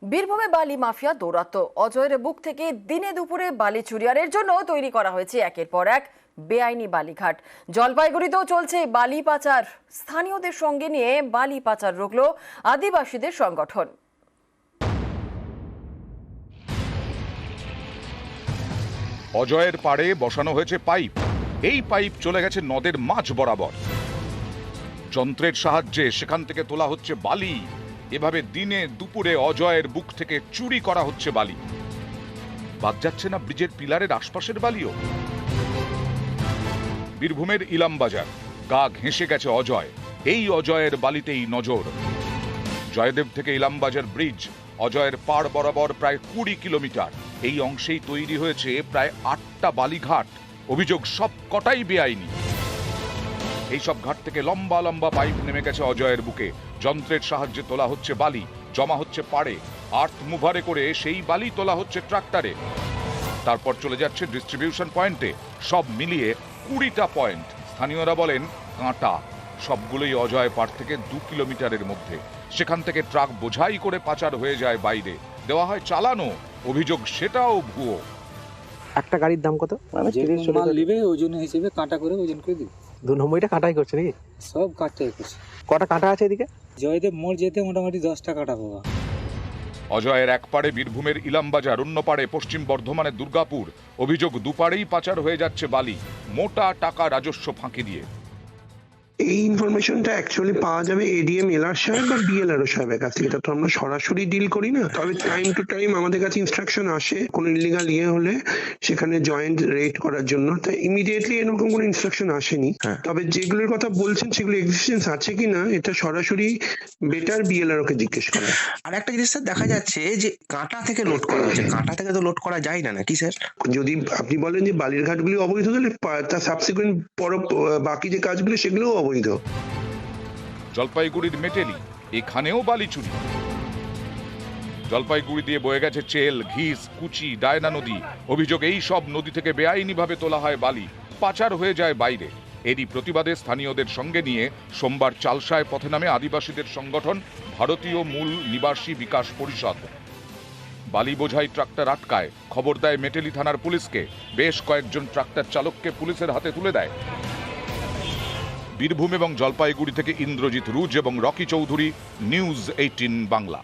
বীরভূমে বালি মাফিয়া দৌরাত্ম্য। অজয়ের বুক থেকে দিনে দুপুরে বালি চুরিয়ারের জন্য তৈরি করা হয়েছে একের পর এক বেআইনি বালিঘাট। জলপাইগুড়িতেও চলছে বালি পাচার। স্থানীয়দের সঙ্গে নিয়ে বালি পাচার রুখল আদিবাসীদের সংগঠন। অজয়ের পাড়ে বসানো হয়েছে পাইপ। এই পাইপ চলে গেছে নদের মাঝ বরাবর। যন্ত্রের সাহায্যে সেখান থেকে তোলা হচ্ছে বালি। এভাবে দিনে দুপুরে অজয়ের বুক থেকে চুরি করা হচ্ছে বালি। বাদ যাচ্ছে না ব্রিজের পিলারের আশপাশের বালিও। বীরভূমের ইলামবাজার গা ঘেঁষে গেছে অজয়। এই অজয়ের বালিতেই নজর। জয়দেব থেকে ইলামবাজার ব্রিজ অজয়ের পাড় বরাবর প্রায় 20 কিলোমিটার। এই অংশেই তৈরি হয়েছে প্রায় 8টা বালিঘাট। অভিযোগ সব কটাই বেআইনি। এইসব ঘাট থেকে লম্বা লম্বা পাইপ নেমে গেছে অজয়ের বুকে। যন্ত্রের সাহায্যে তোলা হচ্ছে বালি, জমা হচ্ছে পাড়ে। আর্থ মুভারে করে সেই বালি তোলা হচ্ছে ট্রাক্টরে, তারপর চলে যাচ্ছে ডিস্ট্রিবিউশন পয়েন্টে। সব মিলিয়ে 20টা পয়েন্ট। স্থানীয়রা বলেন কাঁটা। সবগুলোই অজয় পাড় থেকে 2 কিলোমিটারের মধ্যে। সেখান থেকে ট্রাক বোঝাই করে পাচার হয়ে যায় বাইরে, দেওয়া হয় চালানো। অভিযোগ সেটাও ভুয়ো। একটা গাড়ির দাম কত? মানে মাল নিবে ওজন হিসেবে কাঁটা করে ওজন করে দিবে। 2 নম্বরটা কাটাই করছে নাকি? সব কাঁটাই করছে। কটা কাঁটা আছে এদিকে? জয়দেব মোড় যেতে মোটামুটি 10টা কাঁটা পাবা। অজয়ের এক পাড়ে বীরভূমের ইলামবাজার, অন্য পাড়ে পশ্চিম বর্ধমানের দুর্গাপুর। অভিযোগ দুপাড়েই পাচার হয়ে যাচ্ছে বালি, মোটা টাকা রাজস্ব ফাঁকি দিয়ে। এই ইনফরমেশনটা অ্যাকচুয়ালি পাওয়া যাবে এডিএম এলআর সাহেব বা বিএলআরও সাহেবের কাছ থেকে। এটা তো আমরা সরাসরি ডিল করি না, তবে টাইম টু টাইম আমাদের কাছে ইনস্ট্রাকশন আসে কোনো ইলিগাল হলে সেখানে জয়েন্ট রেড করার জন্য। তাই ইমিডিয়েটলি এরকম কোনো ইনস্ট্রাকশন আসেনি। তবে যেগুলোর কথা বলছেন সেগুলো এক্সিস্টেন্স আছে কিনা এটা সরাসরি বেটার বিএলআর ওকে জিজ্ঞেস করা। আর একটা জিনিস স্যার দেখা যাচ্ছে যে কাঁটা থেকে লোড করা হচ্ছে। কাঁটা থেকে তো লোড করা যায় না নাকি স্যার? যদি আপনি বলেন যে বালির ঘাটগুলি অবৈধ, তাহলে তার সাবসিকুয়েন্ট বাকি যে কাজগুলো সেগুলোও অবৈধ। জলপাইগুড়ির মেটেলি, এখানেও বালি চুরি। জলপাইগুড়ি দিয়ে বয়ে গেছে চেল, ঘিস, কুচি, ডায়না নদী। অভিযোগ এই সব নদী থেকে বেআইনিভাবে তোলা হয় বালি, পাচার হয়ে যায় বাইরে। এরই প্রতিবাদে স্থানীয়দের সঙ্গে নিয়ে সোমবার চালসায় পথে নামে আদিবাসীদের সংগঠন ভারতীয় মূল নিবাসী বিকাশ পরিষদ। বালি বোঝাই ট্রাক্টর আটকায়, খবর দেয় মেটেলি থানার পুলিশকে। বেশ কয়েকজন ট্রাক্টর চালককে পুলিশের হাতে তুলে দেয়। বীরভূম এবং জলপাইগুড়ি থেকে ইন্দ্রজিৎ রুজ এবং রকি চৌধুরী, নিউজ 18 বাংলা।